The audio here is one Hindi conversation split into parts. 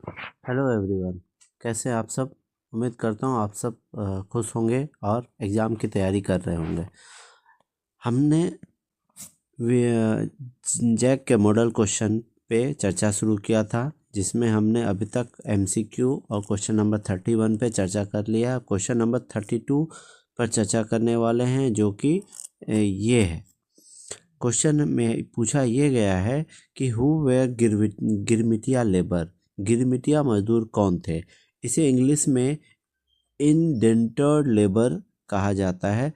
हेलो एवरीवन, कैसे हैं आप सब। उम्मीद करता हूँ आप सब खुश होंगे और एग्ज़ाम की तैयारी कर रहे होंगे। हमने जैक के मॉडल क्वेश्चन पे चर्चा शुरू किया था, जिसमें हमने अभी तक एमसीक्यू और क्वेश्चन नंबर 31 पे चर्चा कर लिया। क्वेश्चन नंबर 32 पर चर्चा करने वाले हैं, जो कि ये है। क्वेश्चन में पूछा ये गया है कि हु वेयर गिरमिटिया लेबर, गिरमिटिया मजदूर कौन थे। इसे इंग्लिश में इंडेंटर्ड लेबर कहा जाता है,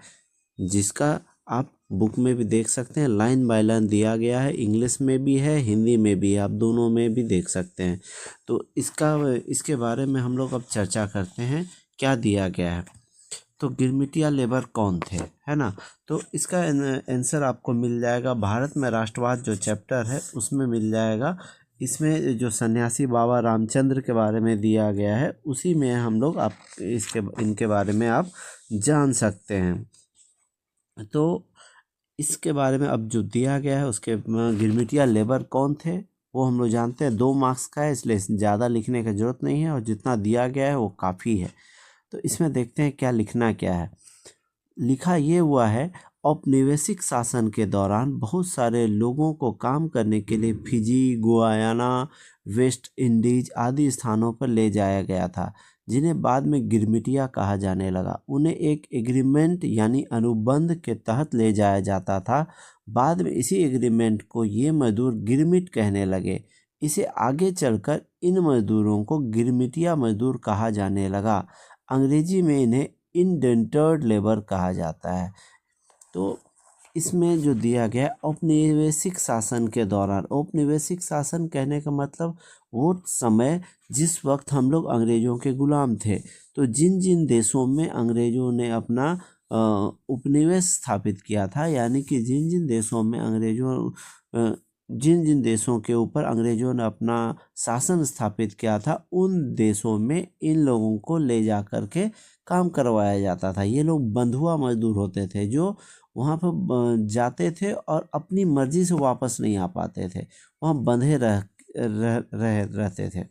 जिसका आप बुक में भी देख सकते हैं। लाइन बाय लाइन दिया गया है, इंग्लिश में भी है, हिंदी में भी है, आप दोनों में भी देख सकते हैं। तो इसके बारे में हम लोग अब चर्चा करते हैं, क्या दिया गया है। तो गिरमिटिया लेबर कौन थे, है ना। तो इसका आंसर आपको मिल जाएगा भारत में राष्ट्रवाद जो चैप्टर है उसमें मिल जाएगा। इसमें जो सन्यासी बाबा रामचंद्र के बारे में दिया गया है, उसी में हम लोग आप इनके बारे में आप जान सकते हैं। तो इसके बारे में अब जो दिया गया है उसके गिरमिटिया लेबर कौन थे वो हम लोग जानते हैं। 2 मार्क्स का है, इसलिए ज़्यादा लिखने की ज़रूरत नहीं है और जितना दिया गया है वो काफ़ी है। तो इसमें देखते हैं क्या लिखना क्या है। लिखा ये हुआ है, औपनिवेशिक शासन के दौरान बहुत सारे लोगों को काम करने के लिए फिजी, गुयाना, वेस्ट इंडीज आदि स्थानों पर ले जाया गया था, जिन्हें बाद में गिरमिटिया कहा जाने लगा। उन्हें एक एग्रीमेंट यानी अनुबंध के तहत ले जाया जाता था। बाद में इसी एग्रीमेंट को ये मजदूर गिरमिट कहने लगे। इसे आगे चलकर इन मजदूरों को गिरमिटिया मजदूर कहा जाने लगा। अंग्रेजी में इन्हें इंडेंटर्ड लेबर कहा जाता है। तो इसमें जो दिया गया है, औपनिवेशिक शासन के दौरान, औपनिवेशिक शासन कहने का मतलब वो समय जिस वक्त हम लोग अंग्रेज़ों के गुलाम थे। तो जिन जिन देशों में अंग्रेज़ों ने अपना उपनिवेश स्थापित किया था, यानी कि जिन जिन देशों में जिन जिन देशों के ऊपर अंग्रेज़ों ने अपना शासन स्थापित किया था, उन देशों में इन लोगों को ले जा कर के काम करवाया जाता था। ये लोग बंधुआ मजदूर होते थे, जो वहाँ पर जाते थे और अपनी मर्जी से वापस नहीं आ पाते थे। वहाँ बंधे रहते थे।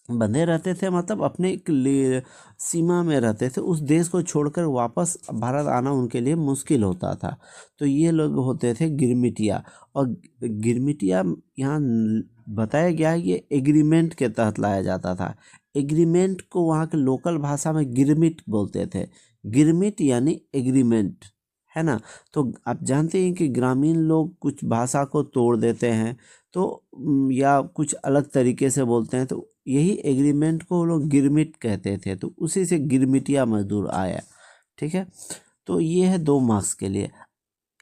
बंधे रहते थे मतलब अपने एक सीमा में रहते थे। उस देश को छोड़कर वापस भारत आना उनके लिए मुश्किल होता था। तो ये लोग होते थे गिरमिटिया। और गिरमिटिया यहाँ बताया गया है, ये एग्रीमेंट के तहत लाया जाता था। एग्रीमेंट को वहाँ के लोकल भाषा में गिरमिट बोलते थे। गिरमिट यानी एग्रीमेंट, है ना। तो आप जानते हैं कि ग्रामीण लोग कुछ भाषा को तोड़ देते हैं, तो या कुछ अलग तरीके से बोलते हैं, तो यही एग्रीमेंट को वो लोग गिरमिट कहते थे। तो उसी से गिरमिटिया मजदूर आया, ठीक है। तो ये है 2 मार्क्स के लिए।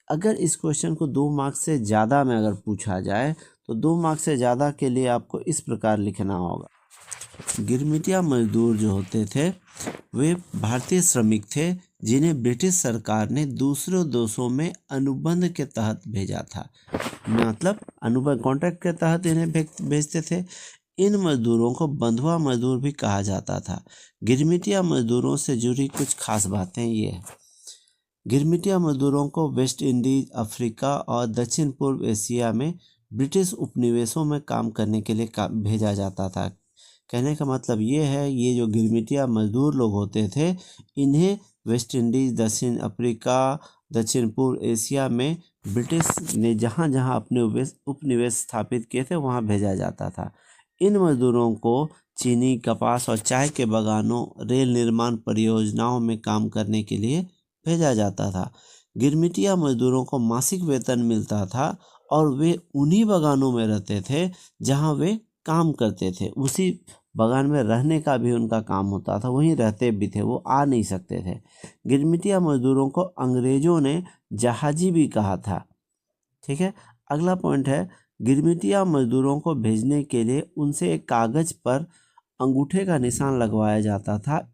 अगर इस क्वेश्चन को 2 मार्क्स से ज़्यादा में अगर पूछा जाए, तो 2 मार्क्स से ज़्यादा के लिए आपको इस प्रकार लिखना होगा। गिरमिटिया मजदूर जो होते थे वे भारतीय श्रमिक थे, जिन्हें ब्रिटिश सरकार ने दूसरे देशों में अनुबंध के तहत भेजा था। मतलब अनुबंध कॉन्ट्रैक्ट के तहत इन्हें भेजते थे। इन मजदूरों को बंधुआ मजदूर भी कहा जाता था। गिरमिटिया मजदूरों से जुड़ी कुछ खास बातें ये है। गिरमिटिया मजदूरों को वेस्ट इंडीज, अफ्रीका और दक्षिण पूर्व एशिया में ब्रिटिश उपनिवेशों में काम करने के लिए भेजा जाता था। कहने का मतलब ये है, ये जो गिरमिटिया मजदूर लोग होते थे, इन्हें वेस्ट इंडीज, दक्षिण अफ्रीका, दक्षिण पूर्व एशिया में ब्रिटिश ने जहाँ जहाँ अपने उपनिवेश स्थापित किए थे वहाँ भेजा जाता था। इन मजदूरों को चीनी, कपास और चाय के बागानों, रेल निर्माण परियोजनाओं में काम करने के लिए भेजा जाता था। गिरमिटिया मजदूरों को मासिक वेतन मिलता था और वे उन्हीं बागानों में रहते थे जहाँ वे काम करते थे। उसी बागान में रहने का भी उनका काम होता था, वहीं रहते भी थे, वो आ नहीं सकते थे। गिरमिटिया मजदूरों को अंग्रेजों ने जहाजी भी कहा था, ठीक है। अगला पॉइंट है, गिरमिटिया मजदूरों को भेजने के लिए उनसे एक कागज पर अंगूठे का निशान लगवाया जाता था।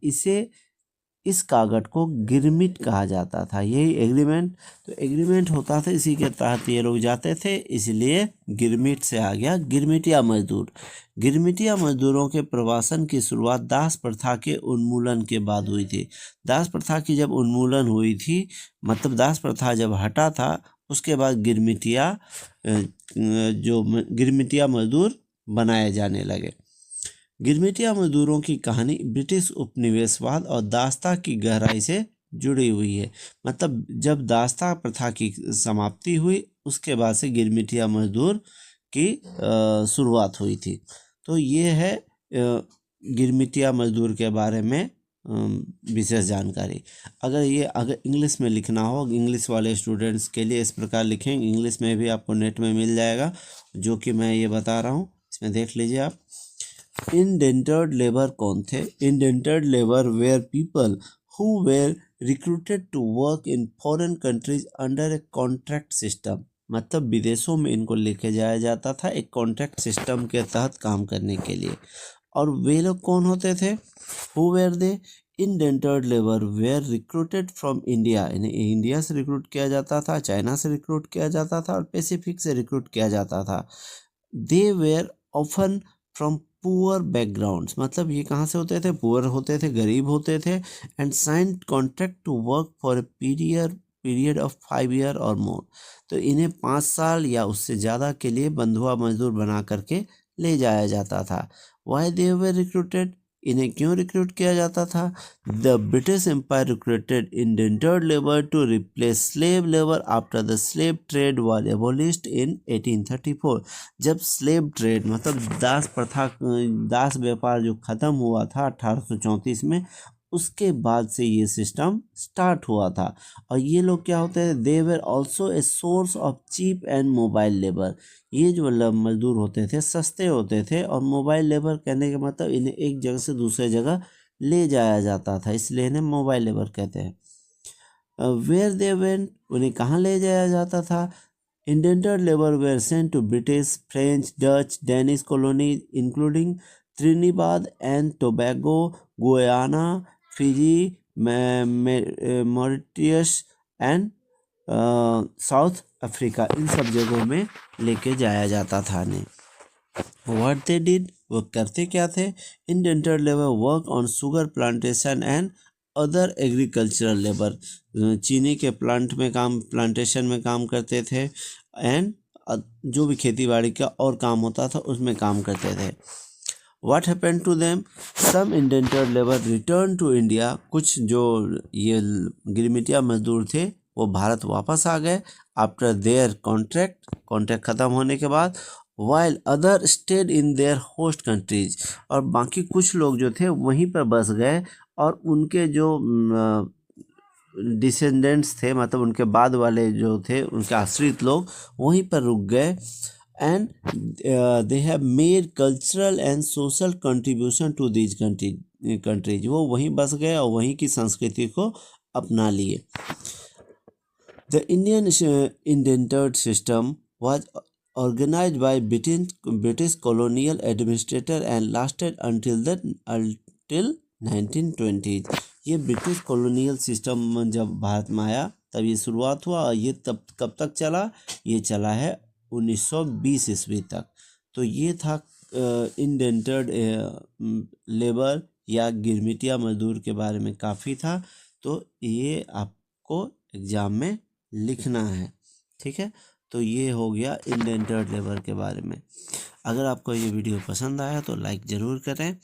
इस कागज को गिरमिट कहा जाता था, यही एग्रीमेंट। तो एग्रीमेंट होता था, इसी के तहत ये लोग जाते थे, इसलिए गिरमिट से आ गया गिरमिटिया मजदूर। गिरमिटिया मजदूरों के प्रवासन की शुरुआत दास प्रथा के उन्मूलन के बाद हुई थी। दास प्रथा की जब उन्मूलन हुई थी, मतलब दास प्रथा जब हटा था, उसके बाद गिरमिटिया मजदूर बनाए जाने लगे। गिरमिटिया मजदूरों की कहानी ब्रिटिश उपनिवेशवाद और दास्ता की गहराई से जुड़ी हुई है। मतलब जब दास्ता प्रथा की समाप्ति हुई उसके बाद से गिरमिटिया मजदूर की शुरुआत हुई थी। तो ये है गिरमिटिया मजदूर के बारे में विशेष जानकारी। अगर इंग्लिश में लिखना हो, इंग्लिश वाले स्टूडेंट्स के लिए इस प्रकार लिखेंगे, इंग्लिश में भी आपको नेट में मिल जाएगा जो कि मैं ये बता रहा हूँ, इसमें देख लीजिए आप। इंडेंटर्ड लेबर कौन थे? Indentured labour were people who were recruited to work in foreign countries under a contract system. मतलब विदेशों में इनको लेके जाया जाता था एक कॉन्ट्रैक्ट सिस्टम के तहत काम करने के लिए। और वे लोग कौन होते थे? Who were they? Indentured labour were recruited from India. इन्हें इंडिया से रिक्रूट किया जाता था, चाइना से रिक्रूट किया जाता था और पैसिफिक से रिक्रूट किया जाता था। They were often from poor backgrounds. मतलब ये कहाँ से होते थे? पुअर होते थे, गरीब होते थे। And signed contract to work for a period of 5 year और मोर। तो इन्हें 5 साल या उससे ज़्यादा के लिए बंधुआ मजदूर बना करके ले जाया जाता था। Why they were recruited? इन्हें क्यों रिक्रूट किया जाता था? The British empire recruited indentured labour to replace slave labour after the slave trade was abolished in 1834। जब स्लेव ट्रेड मतलब दास प्रथा, दास व्यापार जो ख़त्म हुआ था 1834 में, उसके बाद से ये सिस्टम स्टार्ट हुआ था। और ये लोग क्या होते हैं? They were also a source of cheap and mobile labour. ये जो मजदूर होते थे सस्ते होते थे, और मोबाइल लेबर कहने का मतलब इन्हें एक जगह से दूसरे जगह ले जाया जाता था, इसलिए इन्हें मोबाइल लेबर कहते हैं। Where they went? उन्हें कहाँ ले जाया जाता था? Indentured labour were sent to British, French, Dutch, Danish colonies including Trinidad and Tobago, Guyana, Fiji, Mauritius and South Africa. इन सब जगहों में लेके जाया जाता था इन्हें। What they did? वो करते क्या थे? Indentured labour work on sugar plantation and other agricultural labour. चीनी के प्लांटेशन में काम करते थे, एंड जो भी खेती बाड़ी का और काम होता था उसमें काम करते थे। What happened to them? Some indentured labor returned to India. कुछ जो ये गिरमिटिया मजदूर थे वो भारत वापस आ गए आफ्टर देयर कॉन्ट्रैक्ट ख़त्म होने के बाद। while other stayed in their host countries, और बाकी कुछ लोग जो थे वहीं पर बस गए, और उनके जो डिसेंडेंट्स थे, मतलब उनके बाद वाले जो थे उनके आश्रित लोग वहीं पर रुक गए। And they have made cultural and social contribution to these countries. वो वहीं बस गए और वहीं की संस्कृति को अपना लिए। The Indian indentured system was organized by British colonial administrator and lasted until 1920s। ये ब्रिटिश कॉलोनियल सिस्टम जब भारत में आया तब ये शुरुआत हुआ, और ये तब कब तक चला? ये चला है 1920 ईस्वी तक। तो ये था इंडेंटर्ड लेबर या गिरमिटिया मजदूर के बारे में काफ़ी था। तो ये आपको एग्ज़ाम में लिखना है, ठीक है। तो ये हो गया इंडेंटर्ड लेबर के बारे में। अगर आपको ये वीडियो पसंद आया तो लाइक ज़रूर करें।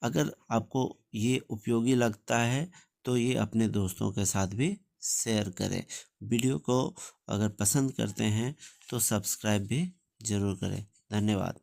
अगर आपको ये उपयोगी लगता है तो ये अपने दोस्तों के साथ भी शेयर करें। वीडियो को अगर पसंद करते हैं तो सब्सक्राइब भी ज़रूर करें। धन्यवाद।